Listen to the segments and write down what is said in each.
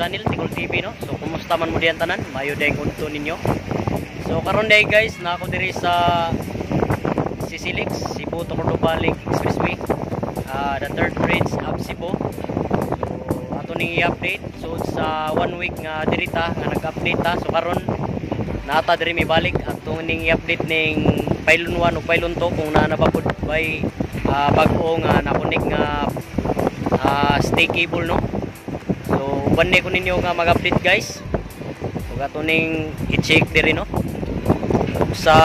Channel Tigol TV no. So kumusta man mo diyan tanan? Mayo dayong unto ninyo. So karon day guys, na ako diri sa Sisilix, Cebu to Cordova Link Expressway. The third bridge of Cebu. So ato ning i-update. So sa 1 week nga dirita nga nag-update ta. So karon naata diri mi balik atong ning i-update ning pylon 1 ug pylon 2 kung naa na ba pud by bag-o nga nakunik nga stay cable no. So bande ko ninyo nga mag-update guys. Ug ato ning i-check diri no. Sa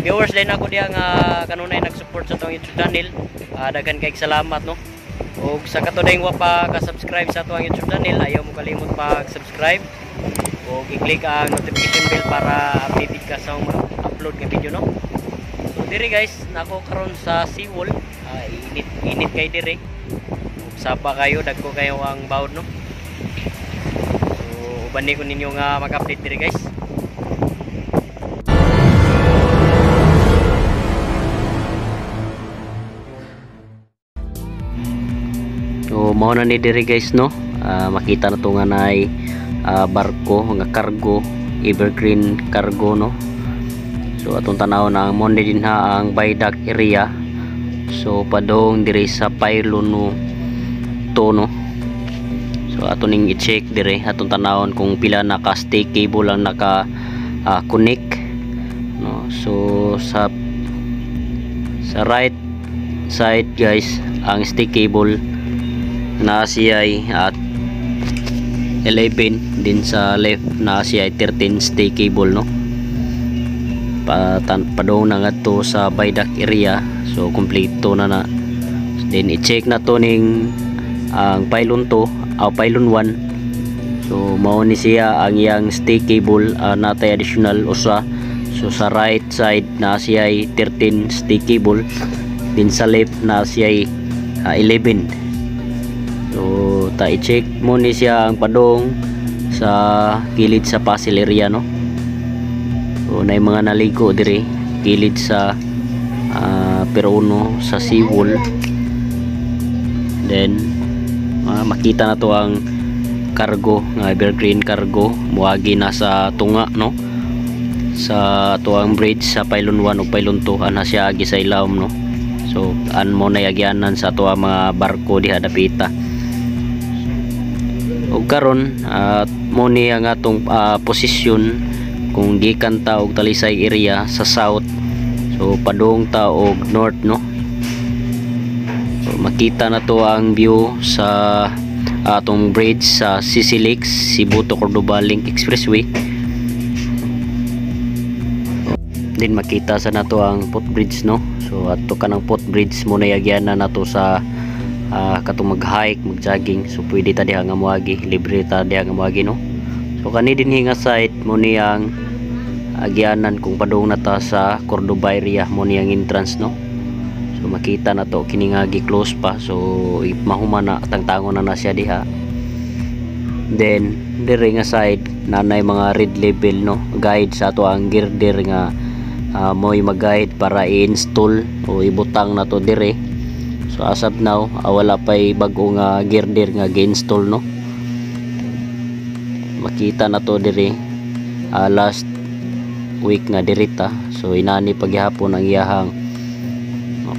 viewers din ako diha nga kanunay nag-support sa atong YouTube channel. Daghan kay salamat no. Ug sa katudayng wa pa ka-subscribe sa atong YouTube channel, ayaw mo kalimot pag-subscribe. Ug i-click ang notification bell para updated ka sa mga upload nga video no. So diri guys, nako karon sa seawall. Init kay diri. Sapa kayo, dagko kayo ang bawod no. So ubani ko ninyo nga mag-update diri guys. So mao na ni diri guys no. Makita na to nga nay barko nga cargo, evergreen cargo no. So atong tanaw na mo din ha ang viaduct area. So padong diri sa pylon no to no. So ato ning i-check dire atong tanawon kung pila naka stay cable lang naka connect no. So sa right side guys, ang stay cable na siya at 11, din sa left na siya 13 stay cable no. Padong na nga to sa viaduct area. So kompleto na. Then i-check na to ning ang pylon 2 o pylon 1. So mao ni siya ang iyang stay cable natay additional usa. So sa right side na siya 13 stay cable, din sa left na siya 11. So ta i-check mo ni siya ang padong sa gilid sa puzzle area no. So nay mga naligo diri gilid sa perono sa seawall. Then makita na to ang cargo nga evergreen cargo muagi na sa tunga no, sa tuang bridge sa pylon 1 o pylon 2 ana siya agi sa ilawom no. So an mo na yagyanan sa tuwa mga barko diha dapita. Ug karon mo ni ang atong posisyon kung gikan ta og Talisay area sa south. So padung ta og north no. Makita na to ang view sa atong bridge sa Sisilix, Cebu to Cordova Link Expressway. Din makita sa nato ang footbridge no. So ato kanang footbridge mo na yagyanan nato sa katong mag-hike, mag-jogging. So pwede ta diha nga moagi, libre ta diha nga moagi no. So kani dinhi nga site mo ni ang agyanan kung padung na ta sa Cordova area mo ni ang entrance no. So makita na to kini nga gi-close pa. So mahuma na tangtangon na siya diha. Then dire nga side nanay mga red label no, guide sa ato ang girder nga mo'y mag-guide para i-install o ibutang na to dire. So as of now wala pa'y bago nga girder nga gi-install no. Makita na to dire last week nga dirita. So inani paghihapon ang iyahang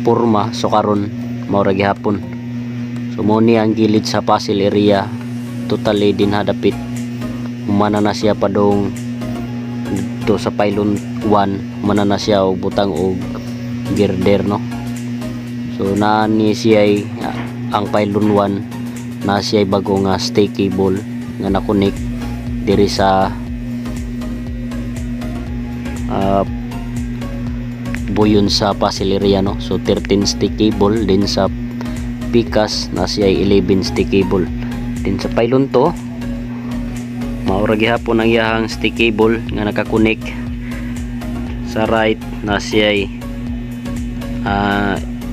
porma. So karon mao ra gihapon. So mo ni ang gilid sa puzzle area totally din hadapit umana na siya padong dito sa pylon 1 umana na siya og butang og girder no. So na ni siya ang pylon 1 na siya bago nga stay cable. nga nakunik diri sa buyon sa Pasileria, no. So 13 stick cable din sa pikas na siya 11 stick cable din sa pylon to. Maura gihapon ang iyahang stick cable nga nakakunik sa right na siya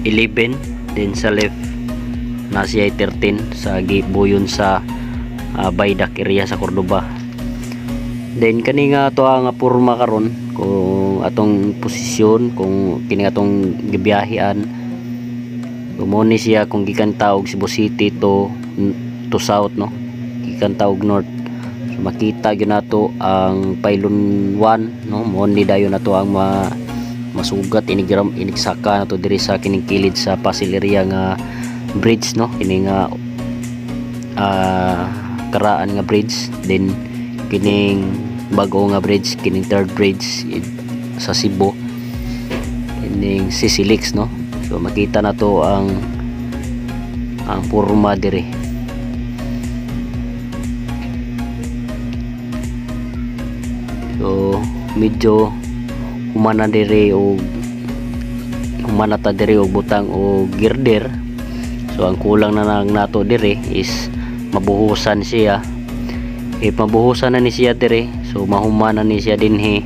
11 din sa left na siya 13 sa gibuyon sa Baydak area sa Cordoba. Then kani nga to ang porma karon kung atong posisyon kung kini atong gibiyahian umoni siya kung gikan taog Cebu City to south, no, gikan taog north. So makita gyud nato ang pylon 1, no, mo ni dayon nato ang masugat inigsaka nato diri sa kining kilid sa Pasileria nga bridge, no, kini nga karaan nga bridge. Then kining bago nga bridge, kining third bridge sa Cebu, kining Sisilix, no. So makita na to ang porma dire. So medyo humana dire o humana ta dire og butang o girder. So ang kulang na lang nato dire is mabuhusan siya. If mabuhusan na ni siya dire, so mahumana ni siya dinhi.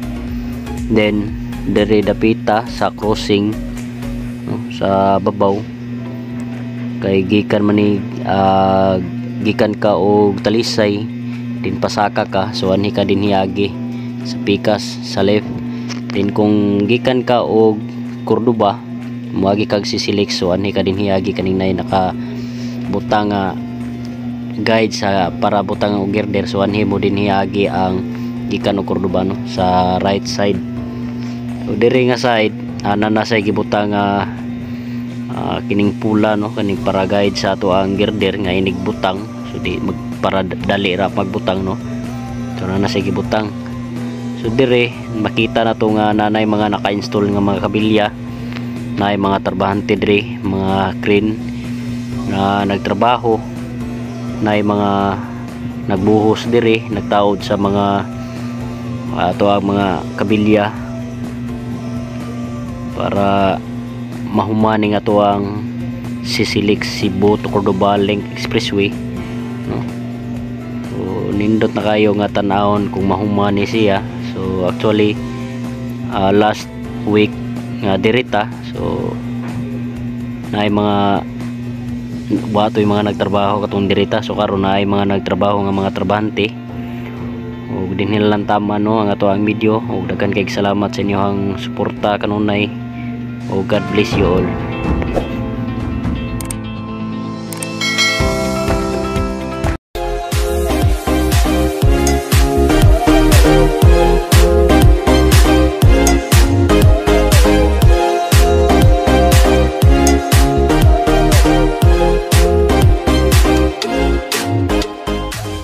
Then dire dapita sa crossing, no, sa babaw kay gikan man ni gikan ka og Talisay din pasaka ka, so anhi ka dinhi agi sa pikas sa left. Then kung gikan ka og Cordoba moagi kag Sisilix, so anhi ka dinhi agi kaninay naka butang guide sa para butang og girder, so anhi mo dinhi agi ang gikan og Cordoba, no, sa right side. So diri nga side ana na say gibutang kining pula, no, kaning para guide sa ato ang girder nga inig butang, so di para dali ra magbutang, no. So na say gibutang. So dire makita na to nga nanay mga naka-install nga mga kabilya, nay mga trabahante dire, mga crane na nagtrabaho, nay mga nagbuhos dire, nagtaod sa mga ato ang mga kabilya para mahumani nga to ang Sisilix Cebu to Cordoba Link Expressway, no. So nindot na kayo nga tan-awon kung mahumani siya. So actually last week nga dirita, so naay mga bato yung mga nagtrabaho katong dirita, so karon naay mga nagtrabaho nga mga trabahante. Og dinhi lang tama, no, ang ato ang video. Og daghan kay salamat sa inyo ang suporta kanunay. Oh, God bless you all.